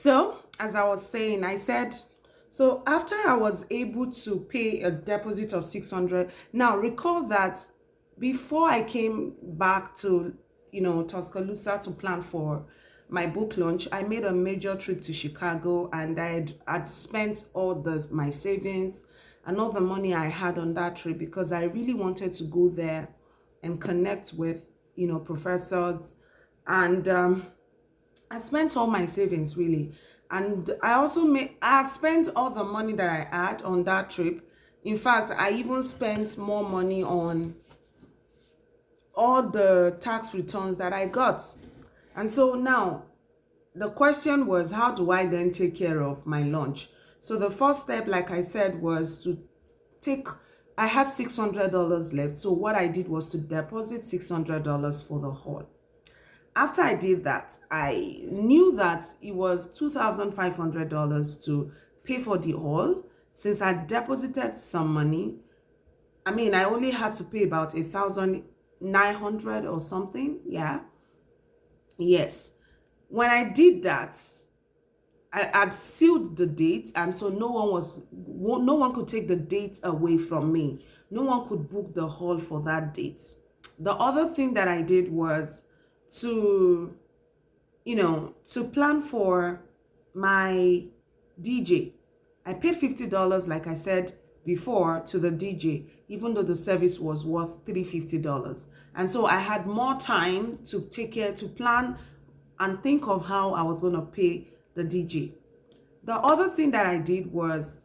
So, as I was saying, I said, so after I was able to pay a deposit of 600, now recall that before I came back to, Tuscaloosa to plan for my book launch, I made a major trip to Chicago, and I'd spent all my savings and all the money I had on that trip because I really wanted to go there and connect with, professors. And I spent all my savings really. And I had spent all the money that I had on that trip. In fact, I even spent more money on all the tax returns that I got. And so now the question was, how do I then take care of my lunch? So the first step, like I said, was to take, I had $600 left. So what I did was to deposit $600 for the hall. After I did that, I knew that it was $2,500 to pay for the hall. Since I deposited some money, I only had to pay about 1,900 or something. Yeah. Yes. When I did that, I had sealed the date, and so no one could take the date away from me. No one could book the hall for that date. The other thing that I did was to to plan for my DJ. I paid $50, like I said before, to the DJ, even though the service was worth $350. And so I had more time to plan and think of how I was going to pay the DJ. The other thing that I did was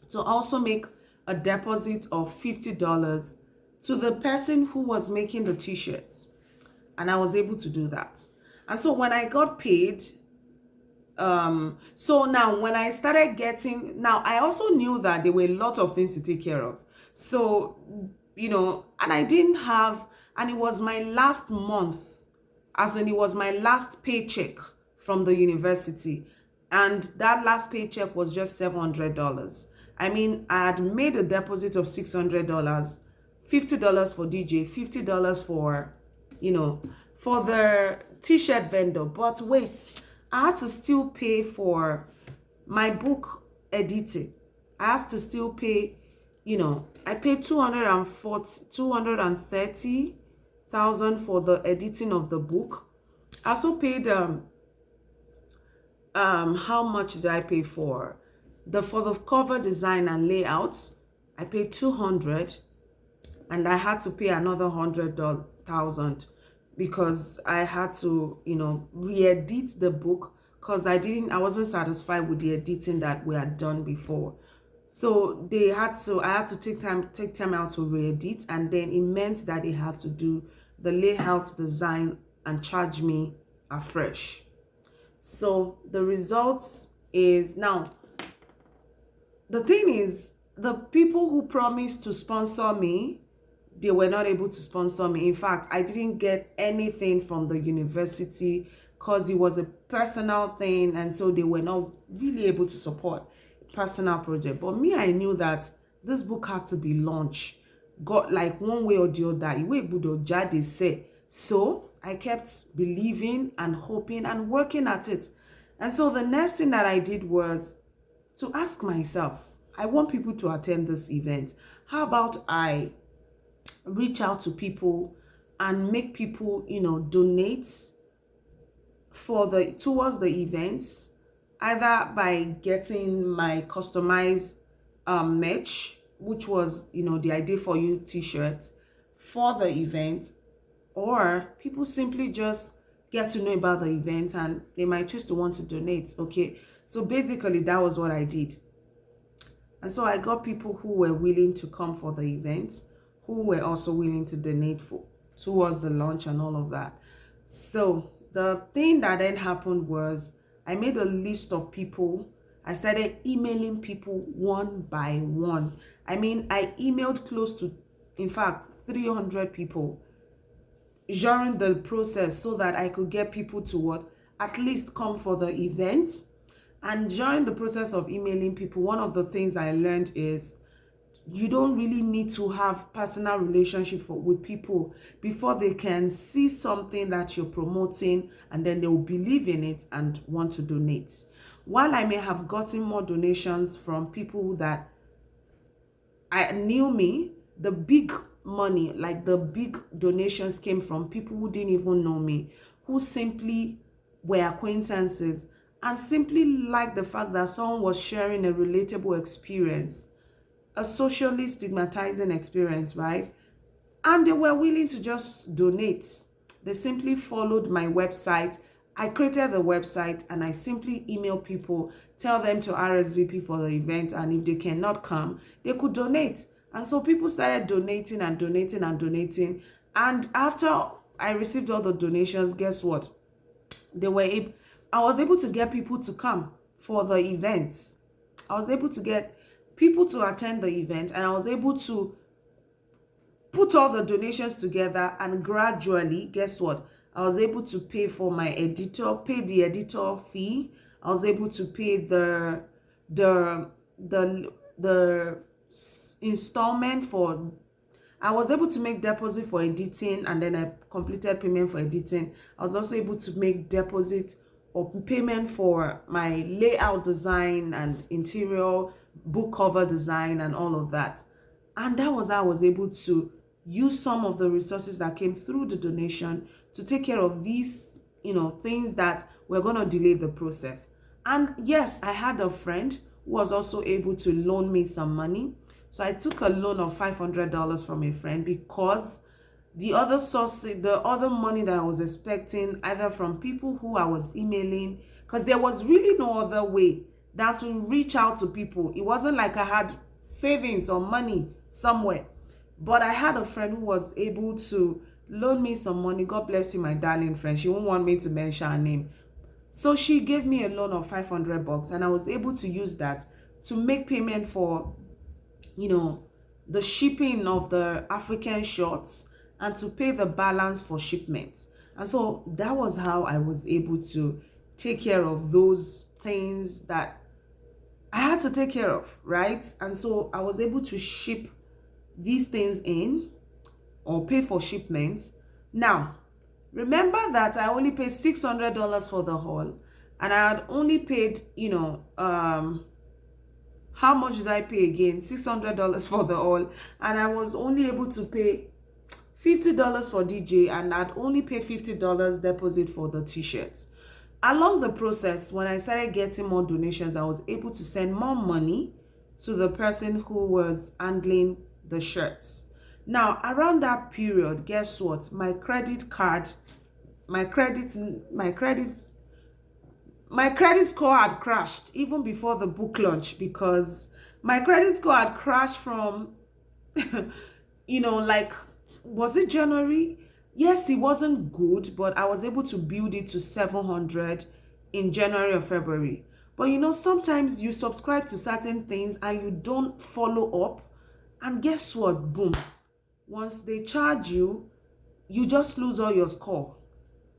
to also make a deposit of $50 to the person who was making the t-shirts. And I was able to do that. And so when I got paid, so now when I started getting, now I also knew that there were a lot of things to take care of. So, and I didn't have, and it was my last month, as in it was my last paycheck from the university. And that last paycheck was just $700. I had made a deposit of $600, $50 for DJ, $50 for, for the t-shirt vendor. But wait, I had to still pay for my book editing. I had to still pay, I paid 230,000 for the editing of the book. I also paid how much did I pay for the cover design and layouts? I paid 200, and I had to pay another 100,000 because I had to, re-edit the book because I wasn't satisfied with the editing that we had done before. So I had to take time out to re-edit, and then it meant that they had to do the layout design and charge me afresh. So the results is, now the thing is, the people who promised to sponsor me, they were not able to sponsor me. In fact, I didn't get anything from the university because it was a personal thing, and so they were not really able to support a personal project. But me, I knew that this book had to be launched, got like one way or the other. So I kept believing and hoping and working at it. And so the next thing that I did was to ask myself, I want people to attend this event. How about I reach out to people and make people, donate towards the events, either by getting my customized merch, which was, the Idea for You t-shirt for the event, or people simply just get to know about the event and they might choose to want to donate. Okay, so basically that was what I did. And so I got people who were willing to come for the event, who were also willing to donate towards the launch and all of that. So the thing that then happened was I made a list of people. I started emailing people one by one. I emailed close to, in fact, 300 people during the process so that I could get people to at least come for the event. And during the process of emailing people, one of the things I learned is you don't really need to have personal relationship with people before they can see something that you're promoting, and then they'll believe in it and want to donate. While I may have gotten more donations from people that I knew me, the big money, like the big donations, came from people who didn't even know me, who simply were acquaintances and simply liked the fact that someone was sharing a relatable experience, a socially stigmatizing experience, right? And they were willing to just donate. They simply followed my website. I created the website and I simply email people, tell them to RSVP for the event, and if they cannot come, they could donate. And so people started donating and donating and donating. And after I received all the donations, guess what? They were able, I was able to get people to come for the events. I was able to get people to attend the event, and I was able to put all the donations together, and gradually, guess what? I was able to pay for my editor, pay the editor fee. I was able to pay the the installment for, I was able to make deposit for editing, and then I completed payment for editing. I was also able to make deposit or payment for my layout design and interior book cover design and all of that. And that was how I was able to use some of the resources that came through the donation to take care of these, things that were going to delay the process. And yes, I had a friend who was also able to loan me some money. So I took a loan of $500 from a friend, because the other source, the other money that I was expecting, either from people who I was emailing, because there was really no other way than to reach out to people. It wasn't like I had savings or money somewhere. But I had a friend who was able to loan me some money. God bless you, my darling friend. She won't want me to mention her name. So she gave me a loan of $500, and I was able to use that to make payment for, the shipping of the African shorts, and to pay the balance for shipments. And so that was how I was able to take care of those things that I had to take care of, right? And so I was able to ship these things in, or pay for shipments. Now, remember that I only paid $600 for the haul, and I had only paid, how much did I pay again? $600 for the haul, and I was only able to pay $50 for DJ, and I'd only paid $50 deposit for the t-shirts. Along the process, when I started getting more donations, I was able to send more money to the person who was handling the shirts. Now, around that period, guess what? My credit score had crashed even before the book launch, because my credit score had crashed from like, was it January? Yes, it wasn't good, but I was able to build it to 700 in January or February. But sometimes you subscribe to certain things and you don't follow up, and guess what? Boom. Once they charge you, you just lose all your score.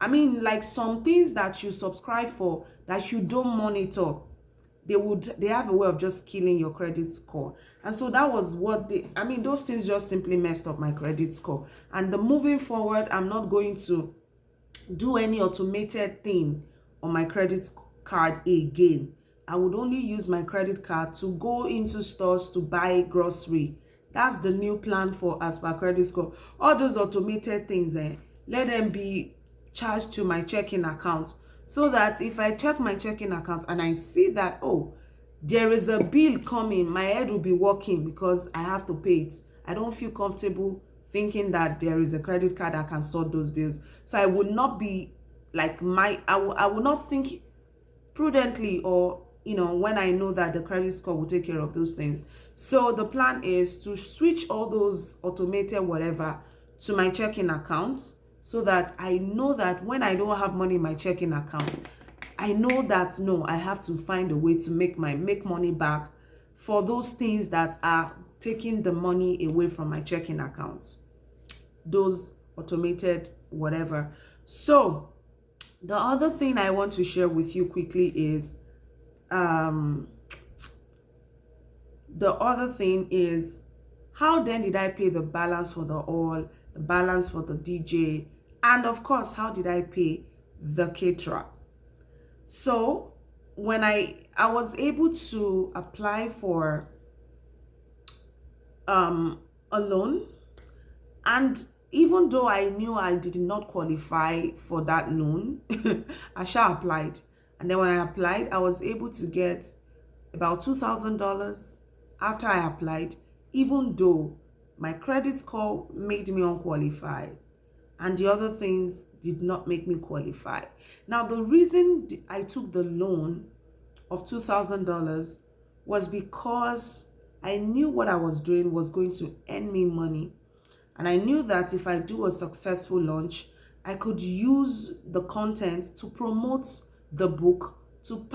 I mean, like some things that you subscribe for that you don't monitor, they have a way of just killing your credit score. And so that was what those things just simply messed up my credit score. And moving forward, I'm not going to do any automated thing on my credit card again. I would only use my credit card to go into stores to buy grocery. That's the new plan for as per credit score. All those automated things, let them be charged to my checking account, so that if I check my checking account and I see that, oh, there is a bill coming, my head will be working because I have to pay it. I don't feel comfortable thinking that there is a credit card that can sort those bills. So I would not be like I will not think prudently, or when I know that the credit score will take care of those things. So the plan is to switch all those automated whatever to my checking accounts, so that I know that when I don't have money in my checking account, I know that no, I have to find a way to make money back for those things that are taking the money away from my checking accounts, those automated whatever. So the other thing I want to share with you quickly is How then did I pay the balance for the oil, the balance for the DJ, and of course, how did I pay the caterer? So when I was able to apply for a loan, and even though I knew I did not qualify for that loan, I sure applied. And then when I applied, I was able to get about $2,000 after I applied, even though my credit score made me unqualified and the other things did not make me qualify. Now, the reason I took the loan of $2,000 was because I knew what I was doing was going to earn me money. And I knew that if I do a successful launch, I could use the content to promote the book to